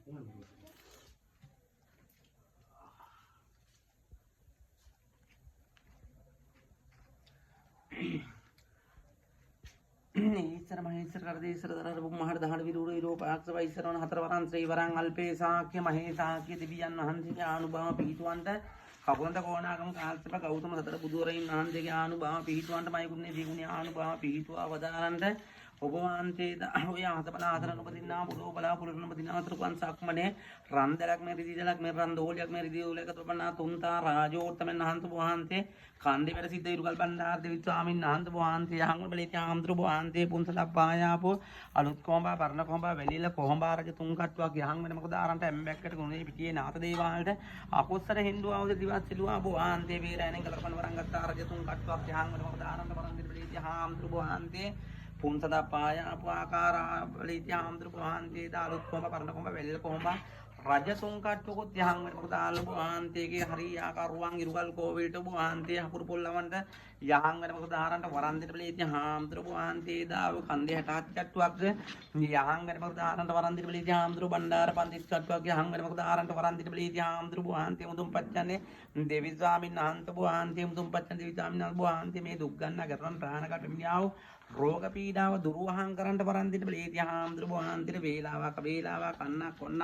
ईश्वर महेश्वर करदेश्वर धर महर दहड़ विरूर विरूपाक्ष वैश्वर हतरवरं श्रीवरं अल्पे साख्य महेशाख्य दिव्यन् महंति अनुभव पीठवंत ककुंत कोणागम काल्सप गौतम सतर बुधुरैन महंति अनुभव पीठवंत मयगुण्य दिगुण्य अनुभव पीठवा वदारंत उपवांते हतपलाधरनुपदिना पुलोबला पुलनुपदिना त्रुपन साक्मने रंदलक में रिदिदलक में रंदोलक में रिदिदोलक त्रुपना तुंता राजोत्तम नहंत बुहांते कांदे मेरे सिद्ध इरुगल बंदार देवी स्वामी नहंत बुहांते हंगल बलिते आमद्रु बुहांते पुंसलप्पायापो अलुत कोंबा पर्ण कोंबा वेलिल कोंबा रज तुंकट्वा ग्यांग मेरे मकदारंट एम्बेक्कट गुणे पिटिये नाथ देवालට අකුස්සර හින්දු ආවද දිවත් සිලුවා බුවාන්තේ වීරයන් කලපන වරංගත්තා රජ තුන්කට්වා ग्यांग मेरे मकदारंट वरंदिर बलिते आमद्रु बुहांते पुंसदा पाया आकार बलिते आमद्रु बुहांते दालुत कोंबा पर्ण कोंबा वेलिल कोंबा රජතුන් කට්ටුකුත් යහන් වෙනකොට දාල බුහන්තේගේ හරි ආකාරුවන් ඉරුගල් කෝවිලට බුහන්තේ හකුරු පොල්ලවන්ට යහන් වෙනකොට දාරන්ට වරන්දිට බලීති හාම්දුර බුහන්තේ දාව කන්දේ 67 කට්ටුවක් යහන් වෙනකොට දාරන්ට වරන්දිට බලීති හාම්දුර බණ්ඩාර 50 කට්ටුවක් යහන් වෙනකොට දාරන්ට වරන්දිට බලීති හාම්දුර බුහන්තේ මුදුන් පච්චන්නේ දෙවි ස්වාමීන් වහන්සේ බුහන්තේ මුදුන් පච්චන් දෙවි ස්වාමීන් වහන්සේ බුහන්තේ මේ දුක් ගන්න කරන ප්‍රාණ කට මිනිහව රෝග පීඩාව දුරුවහන් කරන්න වරන්දිට බලීති හාම්දුර බුහන්තේ වේලාවක් කන්න කොන්න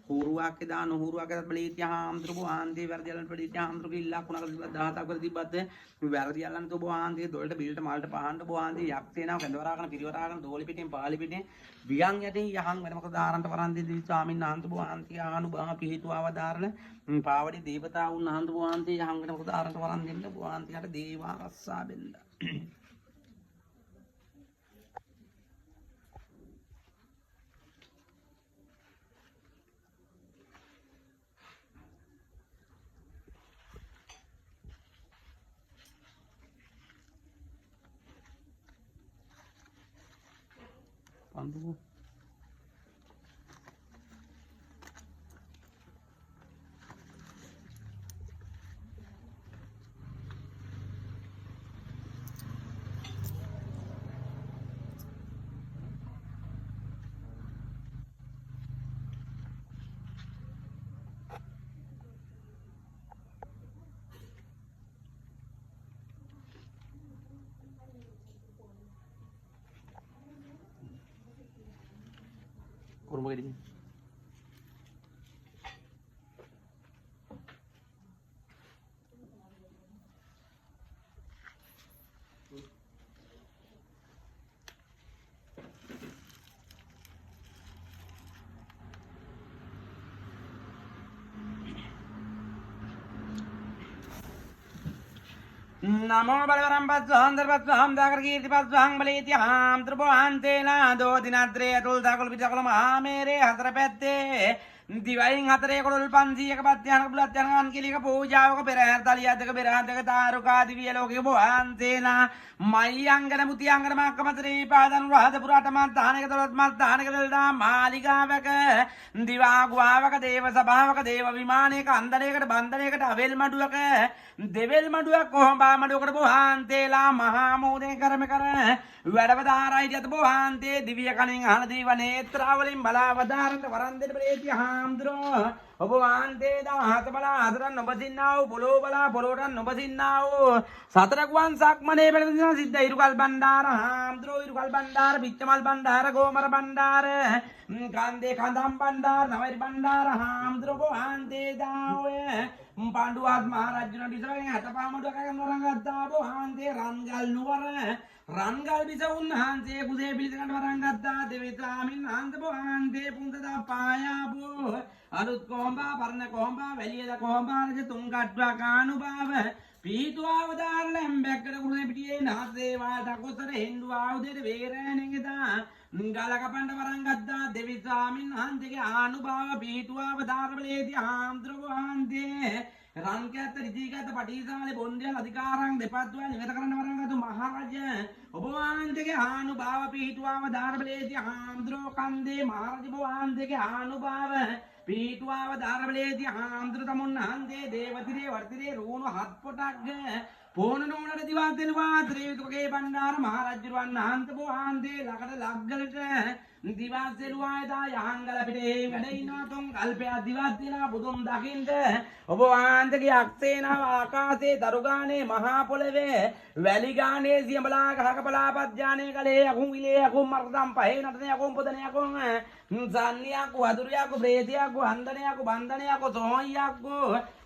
හුරුවක් දාන හුරුවක් බලීති හාම්දුර බුහන්තේ වැරදියලන් බලීති හාම්දුර කිල්ලක් උනක 17ක් වල තිබ්බත් වැරදියලන් તો බුහන්තේ දොල්ට බිල්ට මාල්ට පහන්න බුහන්තේ යක්සේනාව කැඳවරාගෙන පිරිවරාගෙන දෝලි පිටින් පාලි පිටින් වියන් යටින් යහන් වෙනකොට දාරන්ට වරන්දි දිවි ස්වාමීන් වහන්සේ බුහන්තේ ආනුභාව පිහිටුවව දාරන පාවඩි දේවතාවුන් වහන්සේ බුහන්තේ යහන් වෙනකොට දාරන්ට වරන්දින්න බුහන්තේට දේවා රස්සා බෙල්ලා Pandu. Kurang begini. नमो बलवरं पद्वहं दर्पद्वहं दागरकीर्तिपद्वहं बलीति हां त्रिभुवन्ते नादो दिनाद्रे तुलदाकुलपितकुल महामेरे हतरपेत्ते दिवाईं हतरे कुल पंजीयक पत्यान बुलत्यान किलिक पूजावक पेरहर तलियादक पेरहदक तारुका दिव्य लोके बुहान्तेना मय्यंगन मुतियंगन माकमत्रे पादन रहद पुराट मत्तानक दौलत मत्तानक दलदा मालिकावक दिवागुवावक देव सभावक देव विमानेक अंदरेකට බන්දරයකට අවෙල් මඩුවක දෙවෙල් මඩුවක් කොහොඹා මඩුවකට බුහන්තේලා මහා මෝදේ කරම කර වැඩවදාරයිට බුහන්තේ දිව්‍ය කණෙන් අහන දීව නේත්‍රාවලින් බලාවදාරන්ට වරන් දෙන්න ප්‍රේති හාමුදුරෝ ඔබ වහන්සේ දාහත බලා හතරන් නොබසින්නා වූ පොළොව බලා පොළොවටන් නොබසින්නා වූ සතරකුවන් සක්මනේ පෙරදින සිද්ධ ඉරුකල් බණ්ඩාර හාමුදුරෝ ඉරුකල් බණ්ඩාර පිච්චමල් බණ්ඩාර ගෝමර බණ්ඩාර කාන්දේ කඳම් බණ්ඩාර නවරි බණ්ඩාර හාමුදුරෝ වහන්සේ දාවේ පාණ්ඩුවාත් මහරජුන දිසාවෙන් හතපාමඩුවක නරංගත්තා වහන්සේ රන්ගල් නුවර රන්ගල් බිසවුන් වහන්සේ කුසේ පිළිසකට වරන් ගත්තා දෙවි ස්වාමීන් වහන්සේ වහන්සේ පුන්දදා පායාබෝ අලුත් කොහොඹා පරණ කොහොඹා වැලියද කොහොඹා රජ තුන් කට්ටුවා කානුභාව පීතුආවදාරණ එම්බැක්කඩ කුසේ පිටියේ නාසේවාට අකුසර හින්දු ආයුධයට වේරෑණෙන්ගදා ගලක පණ්ඩ වරන් ගත්තා දෙවි ස්වාමීන් වහන්සේගේ ආනුභාව පීතුආවදාර බලේදී ආම්ද්‍රව වහන්සේ රන්කැත්ත රිදීගත පටිසාලේ බොන්දියල් අධිකාරම් දෙපත්වල නිවත කරන්න වරන්ගත්තු මහරජ ඔබ වහන්සේගේ ආනුභාව පීතුආවදාර බලේදී ආම්ද්‍රව කන්දේ මහරජ වහන්සේගේ ආනුභාව පීතුආවදාර බලේදී ආම්ද්‍ර තමුන් වහන්සේ දේවතිරේ වර්තිරේ රුණු හත් පොටක් පෝන නෝනට දිවත් දෙනවා ත්‍රිවිධකේ බණ්ඩාර මහරජුරුවන් වහන්සේ බෝහන්සේ ලකට ලග්ගලට දිවත් දෙරුවා එදා යහංගල පිටේ වැඩ ඉනවා තුන් කල්පයක් දිවත් දෙනා බුදුන් දකින්න ඔබ වහන්සේගේ අක්සේනාව ආකාශයේ දරුගානේ මහා පොළවේ වැලි ගානේ සියඹලා ගහක බලාපත් ඥානේ කලේ අකුන් විලේ අකුන් මර්දම් පහේ නටනේ අකුන් පොදනේ අකුන් සන්නියක් වදුරියක් ප්‍රේතියක් හන්දනයක් බන්ධනයක් සෝහියක්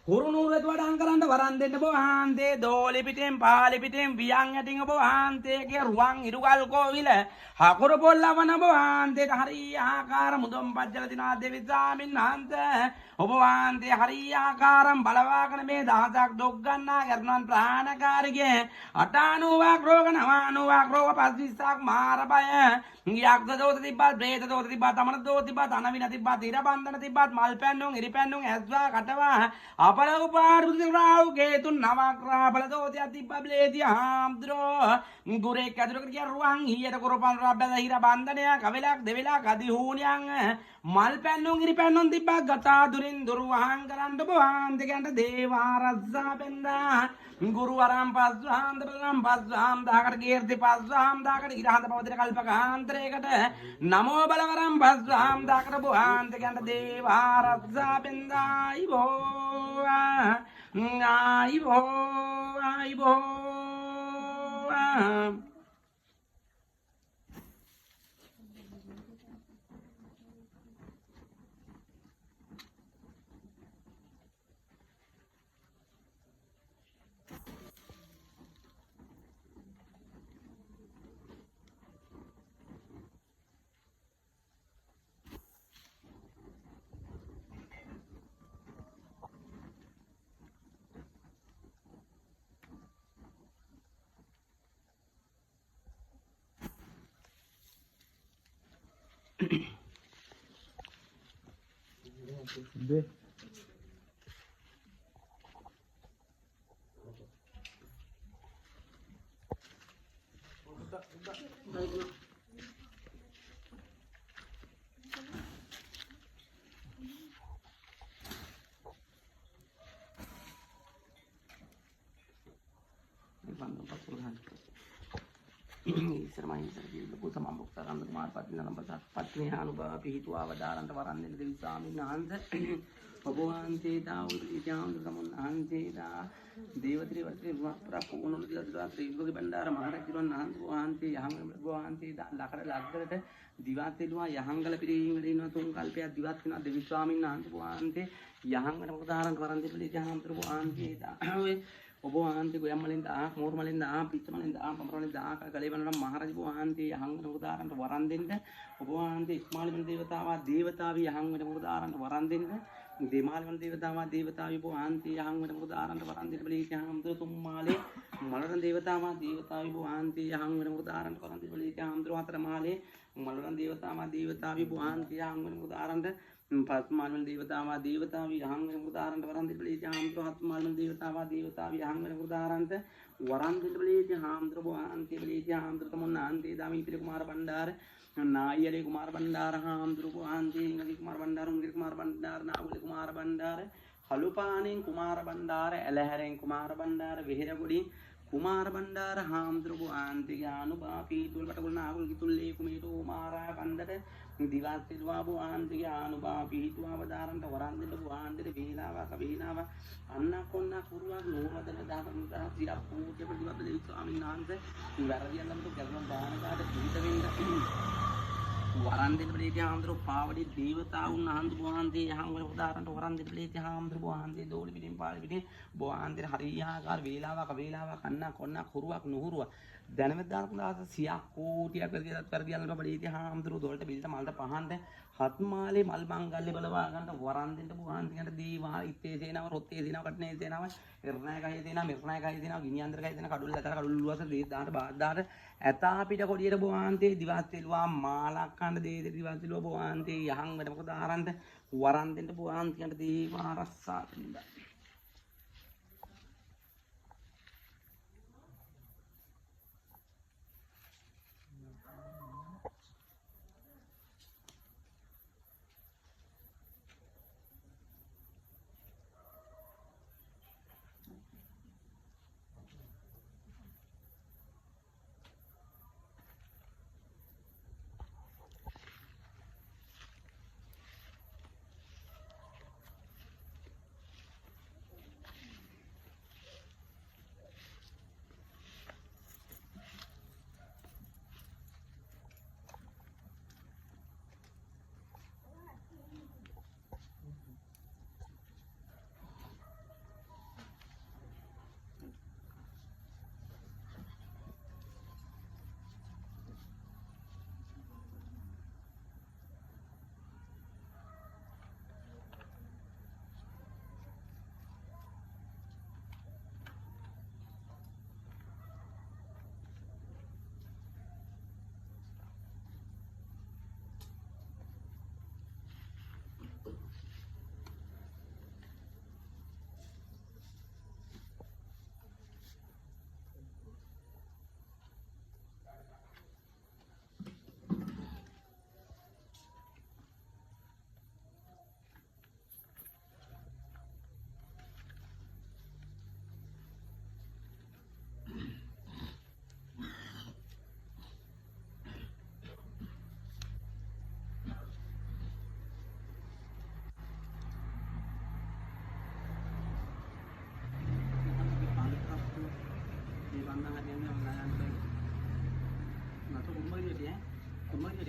කුරුණුරට වඩාන් කරන්න වරන් දෙන්න බෝහන්සේ දෝලි පිටෙන් පාලි පිටෙන් වියන් ඇටින් ඔබ වහන්සේගේ රුවන් ඉරුගල් කෝවිල හකුරු පොල්ලවන බෝහන්සේට හරි ආකාර මුදුන් පජ්ජල දිනා දෙවි ස්වාමීන් වහන්සේ ඔබ වහන්සේ හරි ආකාරම් බලවාගෙන මේ දහසක් දුක් ගන්නා කරනන් ප්‍රාණකාරිගේ 98ක් රෝග 99ක් රෝග 25ක් මාර බය යක්ෂ දෝත තිබ්බත් ප්‍රේත දෝත තිබ්බත් අමන දෝත තිබ්බත් අනවින තිබ්බත් ඉර බන්ධන තිබ්බත් මල් පැන්නුන් ඉරි පැන්නුන් ඇස්වා කටවා අපල උපාර බුදු රාහු කේතුන් නවක රාබල දෝතිය තිබ්බ බ්ලේදී හාම්ද්‍රෝ ගුරේ කදුරකට කිය රුවන් ඊයට කරපන් රබ්බද හිර බන්ධනය කවෙලක් දෙවෙලක් අදි හූනියන් මල් පැන්නුන් ඉරි පැන්නුන් තිබ්බ ගතා දුරින් දුරු වහන් කරන්න බෝහන්දකන්ට දේවාරස්සා බෙන්දා ගුරු වරම් පස්වාම් දබලම් පස්වාම් දාකට කීර්ති පස්වාම් දාකට ඉරහඳ පවතින කල්පකාන්තරයකට නමෝ බලවරම් පස්වාම් දාකට බෝහන්දකන්ට දේවාරස්සා බෙන්දායි බෝ ආයිබෝ Be. ඊශ්වර මහේශ්වර කියන ලොකු සමම්බුක්තරන් කුමාර පත්තිනලම්පසත් පත්නි අනුභව පිහිටුව අවදාරන්ට වරන් දෙන දෙවි ස්වාමීන් වහන්සේ ඔබ වහන්සේ දාවුරු ඉතිහාම සමුන් වහන්සේලා දේවත්‍රි වර්තේ ප්‍රපුණුළු දිලා ත්‍රිවිධකේ බණ්ඩාර මහරජුන් වහන්සේ යහම වහන්සේ ලකඩ ලග්ගලට දිවත් දෙනවා යහංගල පිරිහින් වැඩ ඉනවා තුන් කල්පයක් දිවත් වෙනවා දෙවි ස්වාමීන් වහන්සේ යහංගල මොකදාරන්ට වරන් දෙන ඉතිහාම වහන්සේ දාවේ ඔබ වහන්සේ ගොයම් මලින් 1000ක් මෝර මලින් 1000ක් පිච්ච මලින් 1000ක් පඹර මලින් 1000ක් කලේ වනනම් මහරජු වහන්සේ යහංගන උදාරන්ට වරන් දෙන්න ඔබ වහන්සේ ඉස්මාලි වෙන දේවතාවා දේවතාවි යහංගන උදාරන්ට වරන් දෙන්න දෙමාලි වෙන දේවතාවා දේවතාවි ඔබ වහන්සේ යහංගන උදාරන්ට වරන් දෙන්න බලී යහම්දුර තුම්මාලේ මලරන් දේවතාවා දේවතාවි ඔබ වහන්සේ යහංගන උදාරන්ට වරන් දෙන්න බලී යහම්දුර හතර මාලේ මලරන් දේවතාවා දේවතාවි ඔබ වහන්සේ යහංගන උදාරන්ට පස්මාලන දේවතාවා දේවතාවි යහංගන උදාරන්ට වරන් දෙන්න බලී යහම්දුර හත්මාලන දේවතාවා දේවතාවි යහංගන උදාරන්ට වරන් දෙන්න බලී යහම්දුර ඔබ වහන්සේ බලී යහම්දුර තමුන් ආන්තේ දාමිත්‍රි කුමාර බණ්ඩාර नायरे कुमार बंडार हामद्रु कुहांती इंगली कुमार बंडार उंगिर कुमार बंडार नावली कुमार बंडार हलुपानी कुमार बंडार एलहरे कुमार बंडार विहिरगुड़ी कुमार बंडार हामद्रु कुहांती अनुबापी तुल पटकुल नावल कितुल्ले कुमेटो कुमारा बंदर दिवासी दुआबु आंती अनुबापी तुआवदारन तवरांदे बुआंदे बीलावा कबीनावा अन्ना कोन्ना कुरुवा नोमदन दातन सिरा पूजे प्रतिवा देवी स्वामी नांसे वरदियल्लम तो गल्वन दानकाट जीवितवेंद वरन दिन प्रीति हामद्रु पावड़ी देवताउन हांद्रु बुआंती यहां उदाहरण वरन दिन प्रीति हामद्रु बुआंती दोली बिदिन पाल बिदिन बुआंती हरियाकार वेलावा कबीलावा कन्ना कोन्ना कुरुवा नुहुरुवा දැනවෙද්දාන කුණාස 100ක් කෝටියක් විදිහට පරිදියල්ලට බඩේ ඉතිහාමතුරු දොල්ට බිල්ට මල්ට පහන්ට හත්මාලේ මල් මංගල්‍ය බලවා ගන්නට වරන් දෙන්න පුහාන් දිගට දීවා ඉත්තේ සේනාව රොත්තේ සේනාව කටනේ සේනාව ඉර්ණය ගහේ සේනාව මිර්ණය ගහේ සේනාව ගිනියන්දර ගහේ සේනාව කඩුල්ල ඇතර කඩුල්ල ලුවස දේ දාන්න බාද්දාට ඇතා පිට කොඩියට බොවාන්තේ දිවාස් තෙලුවා මාලක් කන්න දේ දිවාස් තෙලුවා බොවාන්තේ යහන් වැඩ මොකද ආරන්ට වරන් දෙන්න පුහාන් දිගට දීවා රස්සා දෙන්න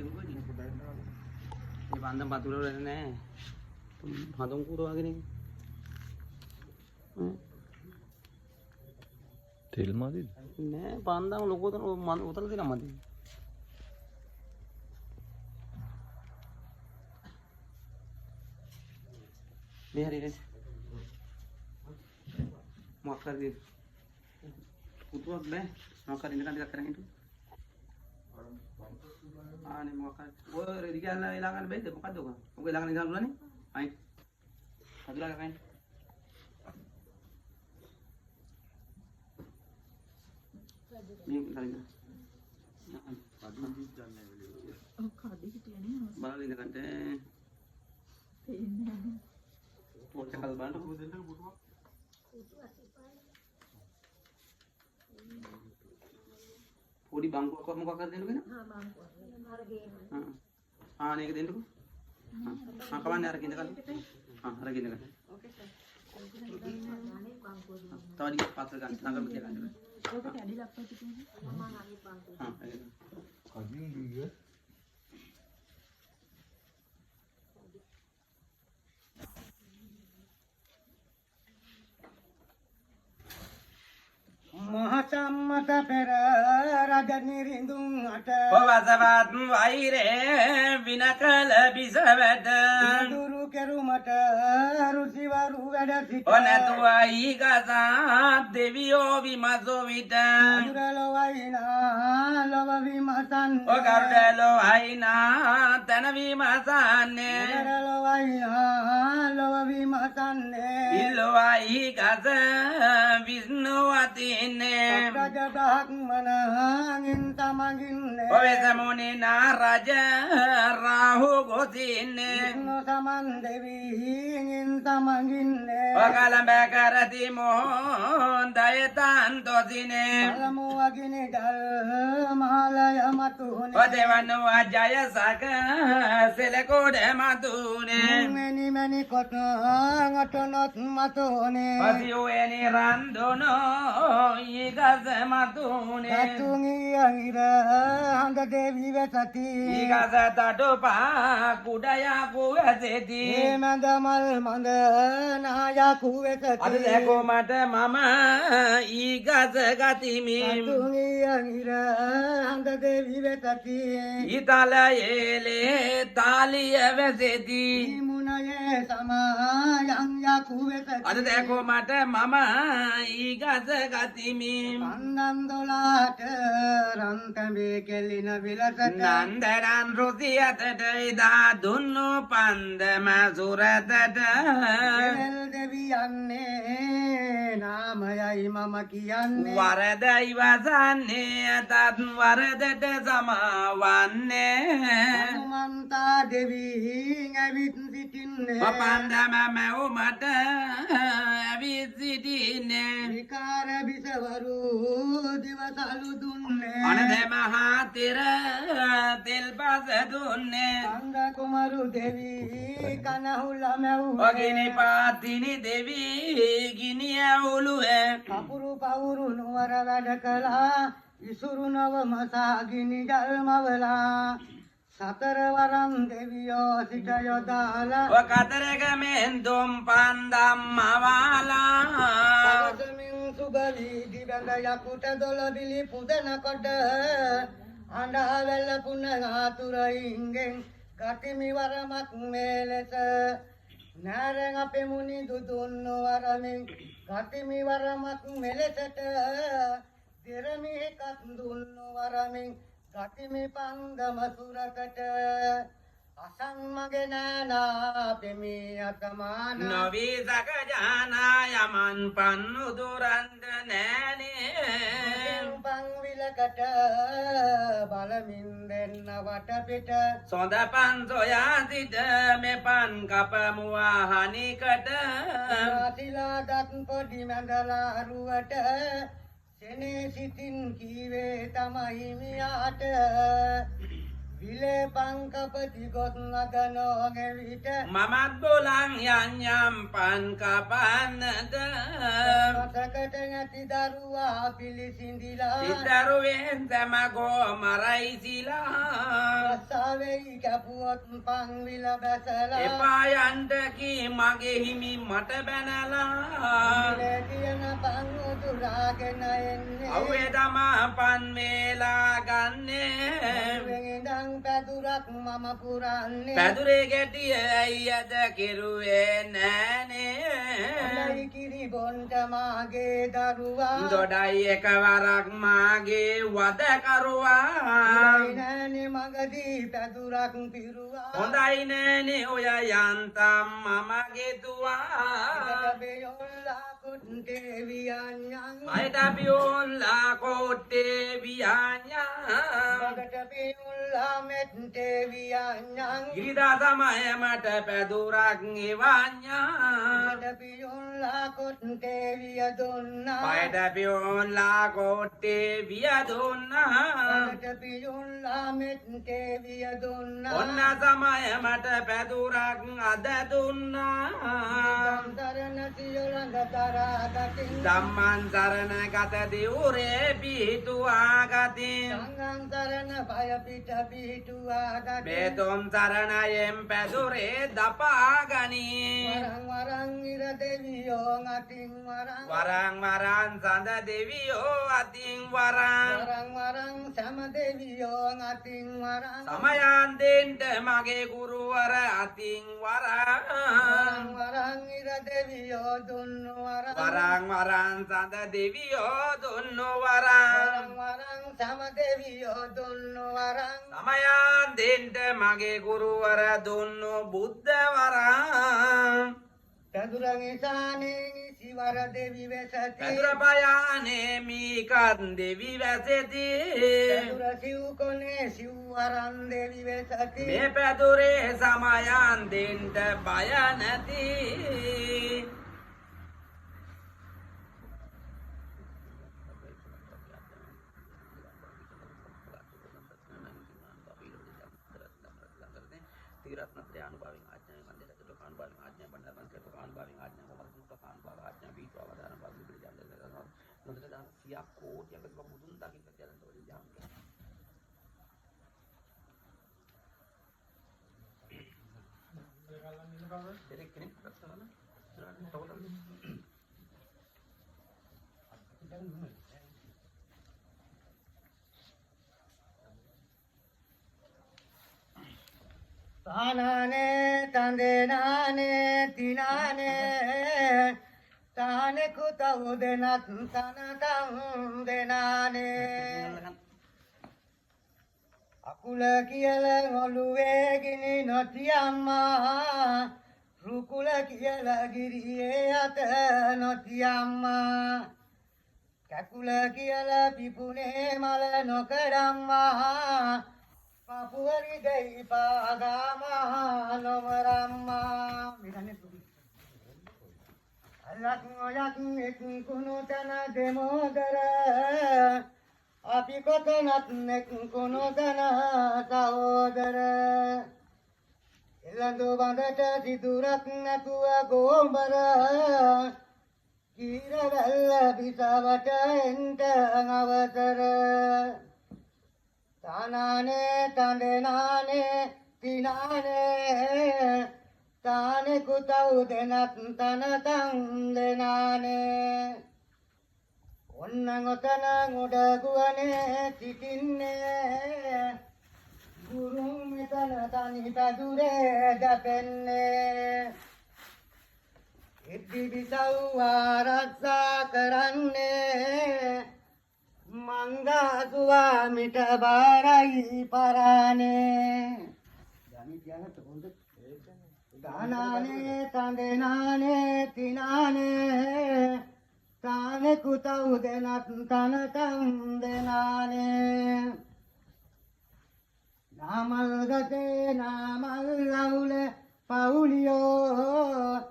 මේ පන්දම් පතුල වල නෑ. හඳුන් කුඩ වගේ නේ. තෙල් මදිද? නෑ පන්දම් ලොකු උතල තියෙන මදි. මේ හරියට මොකක් කරේ? පුතුවක් බෑ. මොකක් කරේ ඉඳන් ටිකක් කරගෙන හිටු. ආනේ මොකක් කරේ? ඔය රෙදි කියලා එලා ගන්න බැයිද? මොකද්ද ඔක? ඔක එලා ගන්න ඉඳන් උනනේ. අයි. හදුලා ගන්න. මේ ගන්න. කඩින් දිගන්නේ වෙලේ. ඔව් කඩින් හිටියනේ. බලන්න ඉඳ ගන්නට. තේන්නේ නැහැ. පොත් එකක් බලන්න කොහොමද දෙන්නක පුතුවක්? පොඩි බංකුවක් මොකක් කරද දෙන්නකද? හා බංකුවක්. මාර ගේන. හා ආ මේක දෙන්නකෝ. හා කවන්නේ අර කිඳ ගන්න. හා අර කිඳ ගන්න. ඕකේ සර්. තව ටිකක් පාත්‍ර ගන්න. නගරම තියා ගන්න. ඕක කැඩිලා අප්පා තිබුණේ. මම ආගේ බංකුව. හා ඒක. කඩින් ගියේ. මහසම්මත පෙර රජ නිරිඳුන් අට ඔවසවත් වෛරේ විනකල බිසවැට දුරු කෙරුමට රුසිවරු වැඩ සිට ඔනතුවයි ගසා දෙවියෝ විමසෝ විට අඳුරලොවයිනා ලොව විමසන්නේ ඔකරුඩලොවයිනා තැන විමසන්නේ අඳුරලොවයිනා ලොව විමසන්නේ ඉල්ලොවයි ගස විස්නුවතින්නේ රජබ්‍රහ්මණහින් තමගින්නේ ඔවෙසමුණි නාරජ රාහු ගොසින්නේ විෂ්ණු සමන් දෙවිහින් තමගින්නේ ඔකලඹ කරති මොහොන්දයතන් තොසිනේ පළමු අගිනි ගල් මහලය මතුනේ ඔදෙවනුව ජයසක සෙලකොඩ මතුනේ මෙනි කොට අටනොත් මතුනේ පසියුවනි රන්දුනෝ ඊගස මතුනේ කතුංගිය හිර හඳ දෙවි වෙසති ඊගස තටුපා කුඩයකු වැසෙති ඒ මඳ මල් මඳ නායකු වෙසති අද දැකෝ මට මම ඊගස ගතිමි කතුංගිය හිර හඳ දෙවි වෙසති ඉතලයේලේ තාලිය වැසෙති මුණයේ සමායන් යකු වෙසති අද දැකෝ මට මම ඊගස ගතිමි පන්දන් දොලාට රන්තඹේ කෙලින විලසට නන්දරන් රුසියතට ඉදා දුන්නු පන්දම සුරතට දෙවල් දෙවියන්නේ නාමයයි මම කියන්නේ වරද ඉවසන්නේ තත් වරදට සමාවන්නේ හනුමන්තා දෙවිහින් ඇවිත් සිටින්නේ පපන්දම මැවුමට ඇවිත් සිටින්නේ විකාර බිසවරු දිවසලු දුන්නේ අනද මහා තෙර තෙල් පස දුන්නේ සංග කුමරු දෙවි කනහුල මැව්වේ ඔගිනි පාතිනි දෙවී ගිනි ඇවුලුවේ කපුරු පවුරු නුවර වැඩ කළා ඉසුරු නව මසාගිනි ජල්මවලා සතර වරම් දෙවියෝ සිට යොදාලා ඔකතරගමෙන් දුම් පන්දම් මවාලා පවසමින් සුබලී දිවඳ යකුට දොළබිලි පුදනකොට අඬවැල්ල පුන ආතුරයින්ගෙන් ගතිමි වරමක් මේලෙස නෑරෙන් අපේ මුනි දුදුන්නු වරමින් ගතිමි වරමක් මෙලෙසට දෙරමි එකක් දුන්නු වරමින් ගතිමි පංගම සුරකට අසංමගේ නෑනා පෙමි අතමාන නොවී සකජානා යමන් පන්නු දුරන්ද නෑනේ පංවිලකට බලමින් දෙන්න වටපිට සොඳ පන් සොයා සිට මෙපන් කපමුවාහනිකට රාතිලා දත් පොඩි මැඳලා අරුවට සෙනේ සිතින් කීවේ තමයි මියාට විලේ පංකපති ගොත් නගනෝගේ විට මමත් බොලන් යන්යම් පන් කපන්නට මතකට නැති දරුවා පිළිසිඳිලා සිතරුවෙන් තැමගෝ මරයිසිලා වෙයි කැපුවොත් පන් විල බැසලා එපා යන්න කී මගේ හිමි මට බැනලා කියන පන් උදුරාගෙන එන්නේ අව්වේ තමා පන් වේලා ගන්නේ වෙනදන් පැදුරක් මම පුරන්නේ පැදුරේ ගැටිය අයියද කෙරුවේ නෑනේ කිරි බොන්ට මාගේ දරුවා දොඩයි එකවරක් මාගේ වද කරුවා නෑනේ මගදී පැදුරක් පිරුවා හොඳයි නෑනේ ඔය යන්තම් මම ගෙතුවා බෙයොල්ලා කුට්ටේ වියන්යන් අයට පියොල්ලා කොට්ටේ වියන්යන් මගට පියොල්ලා මෙට්ටේ වියන්යන් ගිරිදා තමයි මට පැදුරක් එවන්යන් පියොල්ලා කොට්ටේ විය දුන්නා අයට පියොල්ලා කොට්ටේ විය දුන්නා මගට පියොල්ලා මෙට්ටේ විය දුන්නා ඔන්න තමයි මට පැදුරක් අද දුන්නා සරණ සියලඟ තරා ගතින් ධම්මං සරණ ගත දිවුරේ පිහිටුවා ගතින් සංඝං සරණ බය පිට පිහිටුවා ගතින් මේ තුන් සරණයෙන් පැදුරේ දපා ගනී වරං වරං ඉර දෙවියෝ අතින් වරං වරං වරං සඳ දෙවියෝ අතින් වරං වරං වරං සම දෙවියෝ අතින් වරං සමයන් දෙන්ට මගේ ගුරුවර අතින් වරං වරං ඉර දෙවියෝ දුන්නු වරං වරං වරං සඳ දෙවියෝ දුන්නු වරං වරං සම දෙවියෝ දුන්නු වරං සමයන් දෙන්ට මගේ ගුරුවර දුන්නු බුද්ධ වරං පැදුරන් ඉසානේ සිවර දෙවි වෙසති පැදුර පයානේ මීකත් දෙවි වැසෙති පැදුර සිව් කොනේ සිව් වරන් දෙවි වෙසති මේ පැදුරේ සමයන් දෙන්ට බය නැති තානනේ තන්දේනානේ තිනානේ තානේ කුතව් දෙනත් තනතම් දෙනානේ අකුල කියල ඔළුවේ ගිනි නොති අම්මා රුකුල කියල ගිරියේ අත නොති අම්මා කැකුල කියල පිපුනේ මල නොකඩම්මා පපුවරි දෙයි පාගාමා නොමරම්මා අලක් ඔයක් එක් කුණු තන දෙමෝදර අපි කොතනත් එක් කුණු තන සහෝදර එළඳු බඳට සිදුරක් නැතුව ගෝඹර කීරවැල්ල පිසවට එන්ට අවසර තානානේ තන්දනානේ තිනානේ තානේ කුතව් දෙනත් තනතම් දෙනානේ ඔන්න ඔතන උඩගුවනේ සිටින්නේ ගුරුන් මෙතන තනි පැදුරේ දැපෙන්නේ ඉද්දි බිසව් ආරක්ෂා කරන්නේ මංගා ස්වාමිට බාරයි පරානේ දානානේ තන්දනානේ තිනානේ තානේ කුතව් දෙනත් තනතම් දෙනානේ නාමල් ගතේ නාමල් ලවුල පවුලියෝ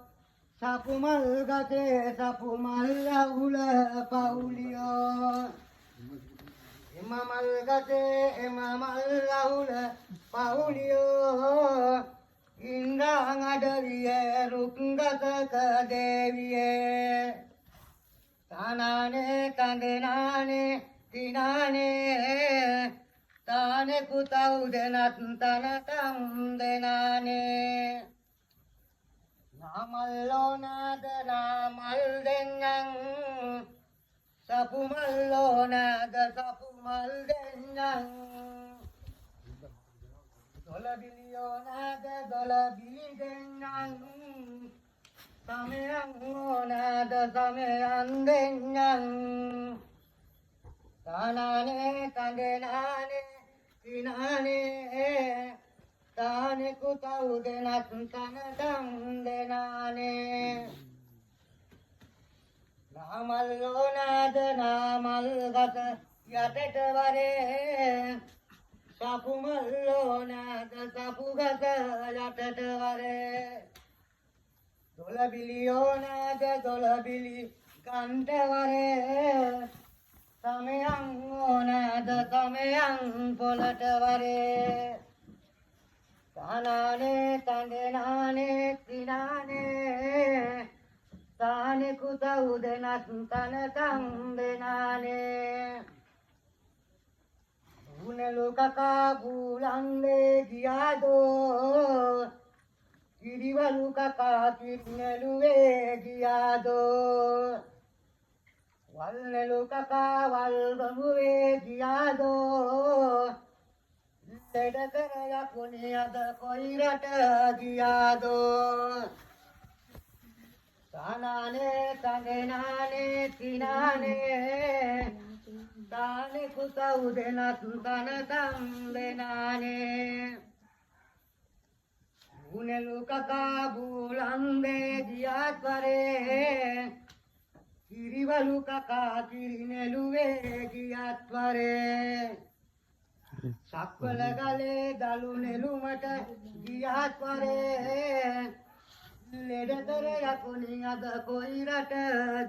සපුමල් ගතේ සපුමල් ලවුල පවුලියෝ එමමල් ගතේ එමමල් ලවුල පවුලියෝ ඉන්ද්‍රං අඩවියේ රුක්ගතක දේවියේ තානානේ තන්දනානේ තිනානේ තානෙ කුතවුදනත් තනතම් දෙනානේ නාමල්ලෝනාද නාමල් දෙන්නං සපුමල්ලෝනාද සපුමල් දෙන්නං දොලබිලියෝනාද දොලබිලි දෙන්නං සමයං ඕනාද සමයන් දෙන්නං තානානේ තඳනානේ තිනානේ තානෙ කුතවුදනත් තනතම් දෙනානේ නාමල්ලෝනාද නාමල් ගත යටට වරේ සපුමල්ලෝනාද සපුගත යටට වරේ දොලබිලියෝනාද දොලබිලි කන්ට වරේ සමයං ඕනාද සමයන් පොළට වරේ තානානේ තඳනානේ තිනානේ තානෙ කුතවුදනත් තනතම් දෙනානේ උනලු කකා බුලන්දේ ගියාදෝ කිරිවලු කකා කිරිනලුවේ ගියාදෝ වල්නලු කකා වල්ගමුවේ ගියාදෝ ලෙඩ කර යකුණි අද කොයිරට ගියාදෝ තානානේ තඳනානේ තිනානේ තානෙ කුතවුදනත් තනතම් දෙනානේ උනලු කකා බුලන්දේ ගියාත් වරේ කිරිවලු කකා කිරිනෙලුවේ ගියාත් වරේ සක්වල ගලේ දලු නෙළුමට ගියාත් වරේ ලෙඩතර යකුණි අද කොයිරට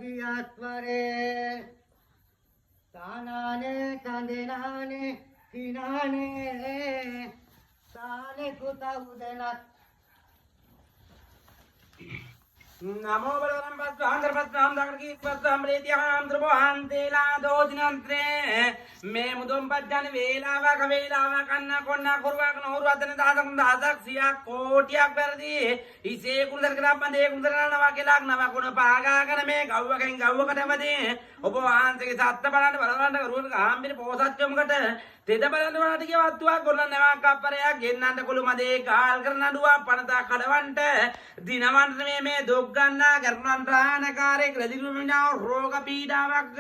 ගියාත් වරේ තානානේ තඳනානේ තිනානේ තානෙ කුතවුදනත් नमो बलवरम पद्मांतर पद्मां दगड़की पद्मां रेत्यां द्रबोहांतेला दोदिनंत्रे मे मुदुम पज्जन वेलावा कवेलावा कन्ना कोन्ना कुर्वाक नौरवदन दादक दादक सिया कोटिया परदी इसे कुंदर ग्रामंदे कुंदर नवा केलाक नवा कुण पागागन मे गव्वकें गव्वकटवदे उपवांतके सत्त බලන්න බලවන්න කරුවන් ගාම්බිර පොසත්චොමකට තෙද බලන්න වලට කිය වත්තුවක් ගොල්ලන් නවාක් අපරයක් ගෙන්නන්න කුළු මදේ ගාල් කරන නඩුවා පනතා කඩවන්ට දිනවන්ට මේ දුක් ගන්නා කරනන් ප්‍රාණකාරයෙක් රැදිරුමිනා රෝග පීඩාවක්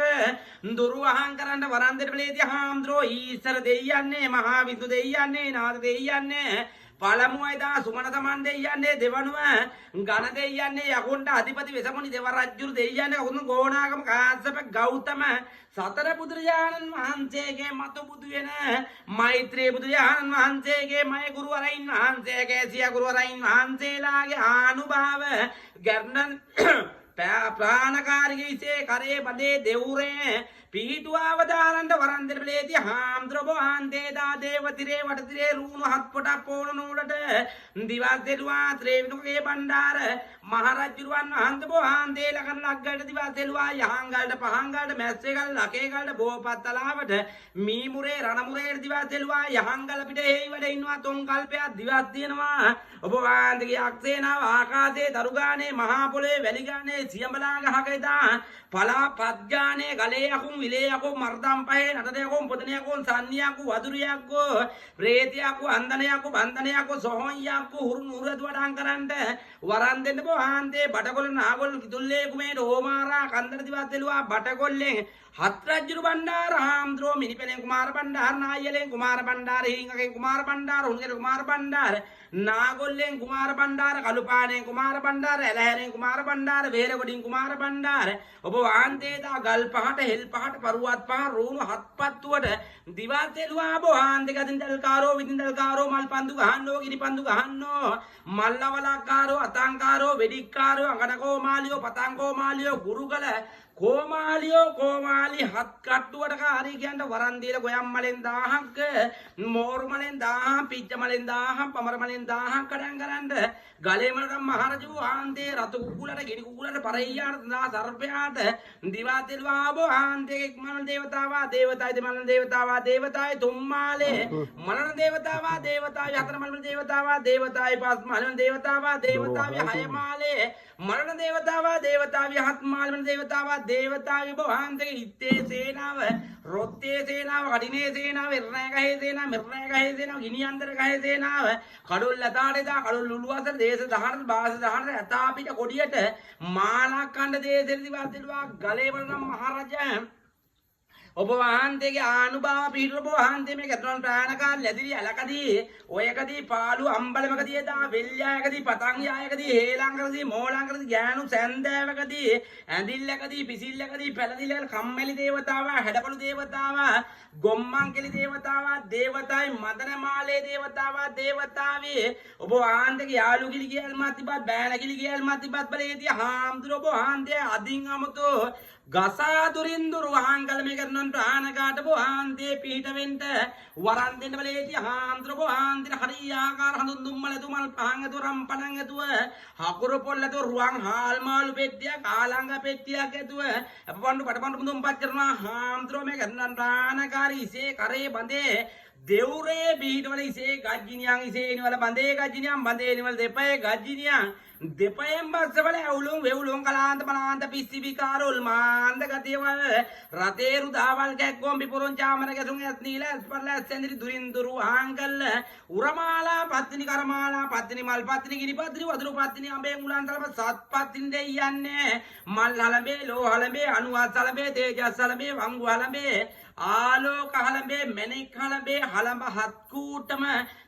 දුරුවහන් කරන්න වරන් දෙන්න බලේදී හාම්ද්‍රෝ ඊශ්වර දෙයියන්නේ මහා විදු දෙයියන්නේ නාද දෙයියන්නේ පළමුවයි දා සුමන තමන් දෙයියන්නේ දෙවනුව ඝන දෙයියන්නේ යකුන්ට අධිපති වෙසමුනි දෙව රජුරු දෙයියන්නේ කවුරුන් ගෝණාගම කාශ්‍යප ගෞතම සතර බුදුරජාණන් වහන්සේගේ මතු බුදු වෙන මෛත්‍රී බුදුරජාණන් වහන්සේගේ මය ගුරුවරයින් වහන්සේගේ සිය ගුරුවරයින් වහන්සේලාගේ ආනුභාව ගර්ණන් ප්‍රාණකාරිකයිසේ කරේ බදේ දෙවුරේ පීටුවවදාරන්ට වරන් දෙන්න බලේදී හාම්ද්‍රබෝහන්තේ දා දේවතිරේ වටතිරේ රුණු හත් පොටක් පෝන නූලට දිවස් දෙලුවා ත්‍රේවිනුගේ බණ්ඩාර මහරජුරුවන් වහන්තබෝහන්තේ ලකන ලග්ගලට දිවස් දෙලුවා යහංගල්ට පහංගල්ට මැස්සේගල් ලකේගල්ට බෝපත්තලාවට මීමුරේ රණමුරේ දිවස් දෙලුවා යහංගල පිට හේයි වැඩ ඉන්නවා තොන් කල්පයක් දිවස් දිනනවා ඔබ වහන්තේගේ අක්සේනාව ආකාශයේ දරුගානේ මහා පොළේ වැලිගානේ සියඹලා ගහක ඉදා පලා පද්ගානේ ගලේ යකුම් විලේ යකුම් මර්දම් පහේ නටද යකුම් පොදන යකුම් සන්නිය යකුම් වදුරු යකුම් ප්‍රේත යකුම් අන්දන යකුම් බන්දන යකුම් සොහොන් යකුම් හුරු නුරද වඩාන් කරන්ට වරන් දෙන්න බෝහන්තේ බටකොළ නාගොල් කිතුල්ලේ කුමේ රෝමාරා කන්දර දිවත් දෙලුවා බටකොල්ලෙන් හත් රජුරු බණ්ඩාර හාම්ද්‍රෝ මිනිපෙලෙන් කුමාර බණ්ඩාර නායලෙන් කුමාර බණ්ඩාර හිඟගෙන් කුමාර බණ්ඩාර උන්ගේ කුමාර බණ්ඩාර නාගොල්ලෙන් කුමාර බණ්ඩාර කලුපාණෙන් කුමාර බණ්ඩාර ඇලහැරෙන් කුමාර බණ්ඩාර වේරගොඩින් කුමාර බණ්ඩාර ඔබ වහන්සේ දා ගල් පහට හෙල් පහට පරුවත් පහ රුණු හත්පත්තුවට දිවස් දෙලුවා බෝහන්තේ ගදින් දල්කාරෝ විදින් දල්කාරෝ මල් පන්දු ගහන්නෝ ගිනි පන්දු ගහන්නෝ මල්ලවලක්කාරෝ අතංකාරෝ වෙඩික්කාරෝ අඟනකෝ මාලියෝ පතංකෝ මාලියෝ ගුරුගල කෝමාලියෝ කෝමාලි හත් කට්ටුවට කාරී කියන්න වරන් දීලා ගොයම් මලෙන් 1000ක් මෝරු මලෙන් 1000 පිච්ච මලෙන් 1000 පමර මලෙන් 1000ක් කඩන් කරන්න ගලේ මලට මහරජු ආන්තේ රතු කුකුලට ගිනි කුකුලට පරෙයියාට දා සර්පයාට දිවා තෙල්වාබෝ ආන්තේ එක්මන දේවතාවා දේවතායි දෙමන දේවතාවා දේවතායි තුම්මාලේ මනන දේවතාවා දේවතායි හතර මලන දේවතාවා දේවතායි පස් මලන දේවතාවා දේවතාවි හය මාලේ මරණ දේවතාවා දේවතාවි හත් මාලන දේවතාවා දේවතාවි බෝහන්තේ ඉත්තේ සේනාව රොත්තේ සේනාව කඩිනේ සේනාව ඉර්ණෑ ගහේ සේනාව මිර්ණෑ ගහේ සේනාව ගිනියන්දර ගහේ සේනාව කඩොල් ලතාටේදා කඩොල් ලුළු අතර දේශ දහන බාස දහන ඇතා පිට කොඩියට මාලා කණ්ඩ දේශෙ දිවාතිලවා ගලේ වලනම් මහරජා ඔබ වහන්සේගේ ආනුභාව පිහිටුව ඔබ වහන්සේ මේ කතරන් ප්‍රාණකාර ලැබිලි අලකදී ඔයකදී පාළු අම්බලමකදී දා වෙල්යායකදී පතං යායකදී හේලංකරදී මෝලංකරදී ගෑනු සැන්දෑවකදී ඇඳිල්ලකදී පිසිල්ලකදී පැලදිල්ල කම්මැලි දේවතාවා හැඩපළු දේවතාවා ගොම්මන්කෙලි දේවතාවා දේවතායි මදනමාලේ දේවතාවා දේවතාවේ ඔබ වහන්සේගේ යාළු කිලි කියල්මත් තිබත් බෑන කිලි කියල්මත් තිබත් බලේදී හාමුදුර ඔබ වහන්සේ අදින් අමතෝ ගසා දුරින් දුර වහංගල මේ කරනන් ප්‍රාණකාට බෝහන්තේ පිහිටවෙන්ට වරන් දෙන්න බලේදී හාමුදුර බෝහන්තේ හරියාකාර හඳුන් දුම්මල තුමල් පහන් ඇතුව රම්පණන් ඇතුව හකුරු පොල් ඇතුව රුවන් හාල් මාළු පෙට්ටියක් කාලංග පෙට්ටියක් ඇතුව අපපණ්ඩු පටපණ්ඩු මුදුන්පත් කරනවා හාමුදුර මේ කරනන් ප්‍රාණකාරී ඉසේ කරේ බඳේ දෙවුරේ බිහිටවල ඉසේ ගජ්ජිනියන් ඉසේ නිවල බඳේ ගජ්ජිනියන් බඳේ නිවල දෙපය ගජ්ජිනියන් දෙපයෙන් බස්සවල ඇවුලුම් වෙවුලුම් කලාන්ත මලාන්ත පිස්සි විකාරොල් මාන්ද ගතියවල රතේ රුදාවල් කැක්කොම් පිපුරුන් චාමර ගැසුන් ඇස් නීල ඇස්පර්ල ඇස්සෙන්දිරි දුරින් දුරු ආංගල්ල උරමාලා පත්තිනි කරමාලා පත්තිනි මල් පත්තිනි ගිනි පත්තිනි වතුරු පත්තිනි අඹේ මුලන් තලප සත් පත්තිනි දෙයන්නේ මල් හලඹේ ලෝ හලඹේ අනුවත් හලඹේ තේජස් හලඹේ වංගු හලඹේ ආලෝක හලඹේ මැණික් හලඹේ හලඹ හත් කූටම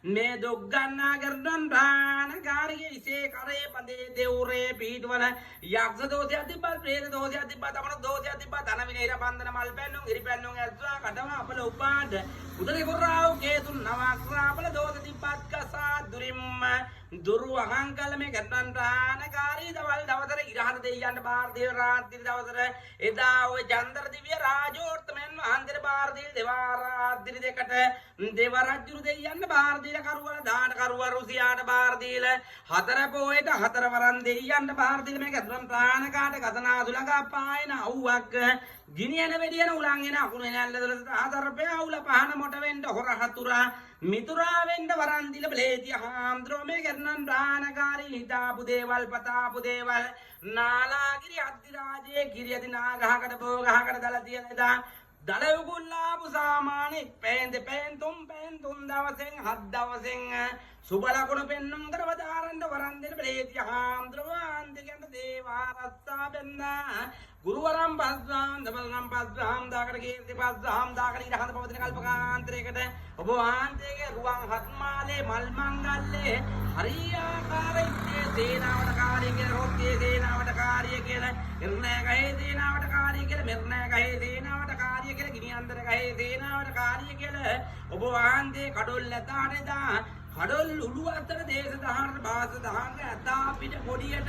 මේ දුක් ගන්නා කරදන් ප්‍රාණකාරී ඉසේ කරේ පදේ දෙවුරේ පිහිටවල යක්ෂ දෝෂය තිබ්බත් ප්‍රේත දෝෂය තිබ්බත් අපන දෝෂය තිබ්බත් ධන විනේර බන්ධන මල් පැන්නුම් ඉරි පැන්නුම් ඇස්වා කඩම අපල උපාද උදලි පුරාව කේතුන් නවක්‍රාපල දෝෂ තිබ්බත් කසා දුරිම්ම දුරු අහංකල මේ කරදන් ප්‍රාණකාරී දවල් දවතර ඉරහන දෙයයන්ට බාර දේව රාත්‍රී දවතර එදා ඔය චන්ද්‍ර දිව්‍ය රාජෝත්තමයන් වහන්සේ බාර දී දෙවා රාත්‍රී දෙකට දේව රජු දෙයයන්ට බාර දීලා කරුවල දාන කරුව රුසියාට බාර දීලා හතර පොයට හතර වරන් දෙයයන්ට බාර දීලා මේ කරදන් ප්‍රාණකාට කතනාදු ළඟ පායන අවුවක් ගිනියන වෙඩියන උලන් එන අකුණු නැල්ලදල ආදරපේ අවුල පහන මොට වෙන්න හොර හතුරා මිතුරා වෙන්න වරන් දීලා බලේතිය හාම්ද්‍රෝ මේ කරනන් ප්‍රාණකාරී හිතාපු දේවල් පතාපු දේවල් නාලාගිරි අධිරාජයේ කිරියදි නාගහකට බෝගහකට දල තියෙන එදා දලවුගුල්ලාපු සාමානෙ පෑන් තුන් දවසෙන් හත් දවසෙන් සුබ ලකුණු පෙන්නුම් කරවදාරන්න වරන් දෙන බලේතිය හාම්ද්‍රෝ ආන්තිකන්ට දේවාරස්සා බෙන්නා ගුරුවරම් පස්වාම් දබලනම් පස්වාම් දාකට කීර්ති පස්වාම් දාකට ඉරහඳ පවතින කල්පකාන්තරයකට ඔබ වහන්සේගේ රුවන් හත්මාලේ මල් මංගල්ලේ හරියාකාරයේ සේනාවට කාර්ය කියලා රොත්ගේ සේනාවට කාර්ය කියලා ඉර්ණෑ ගහේ සේනාවට කාර්ය කියලා මිර්ණෑ ගහේ සේනාවට කාර්ය කියලා ගිනියන්දර ගහේ සේනාවට කාර්ය කියලා ඔබ වහන්සේ කඩොල් ලතාටේදා කඩොල් උළු අතර දේශ දහන බාස දහන ඇතා පිට පොඩියට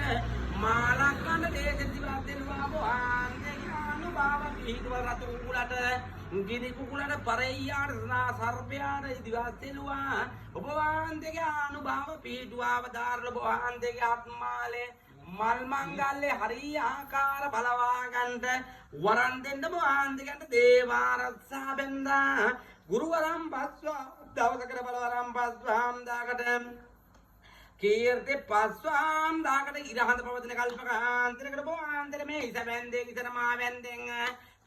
මාලක්කන්න දේශ දිවා දෙනවා වහන්සේ අනුභව පිහිටව රතු කුකුලට ගිනි කුකුලට පරෙයියාට සර්පයාට දිවා දෙලුවා ඔබ වහන්සේගේ අනුභව පිහිටුවාව දාරල ඔබ වහන්සේගේ ආත්මාලේ මල් මංගල්ලේ හරි ආකාර බලවා ගන්නට වරන් දෙන්න ඔබ වහන්සේකට දේවාරස්සා බෙන්දා ගුරුවරම් පස්වා දවසකට බලවරම් පස්වාම් දාකට කීර්ති පස්වාම් දාකට ඉරහඳ පවතින කල්පකාන්තරයකට බෝහන්තර මේ ඉස වැන්දෙන් ඉතන මා වැන්දෙන්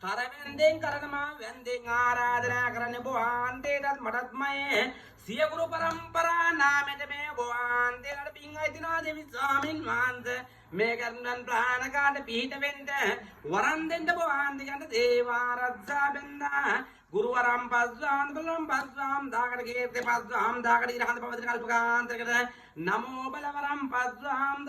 කර වැන්දෙන් කරන මා වැන්දෙන් ආරාධනා කරන්න බෝහන්තේටත් මටත්මයේ සිය ගුරු පරම්පරා නාමෙට මේ බෝහන්තේලට පින් අයිතිනවා දෙවි ස්වාමින් වහන්සේ මේ කරනන් ප්‍රාණකාට පිහිට වෙන්න වරන් දෙන්න බෝහන්තිකන්ට දේවාරස්සා බෙන්දා ගුරුවරම් පස්වාම් බලම් පස්වාම් දාකට කීර්ති පස්වාම් දාකට ඉරහඳ පවතින කල්පකාන්තරයකට නමෝ බලවරම් පස්වාම්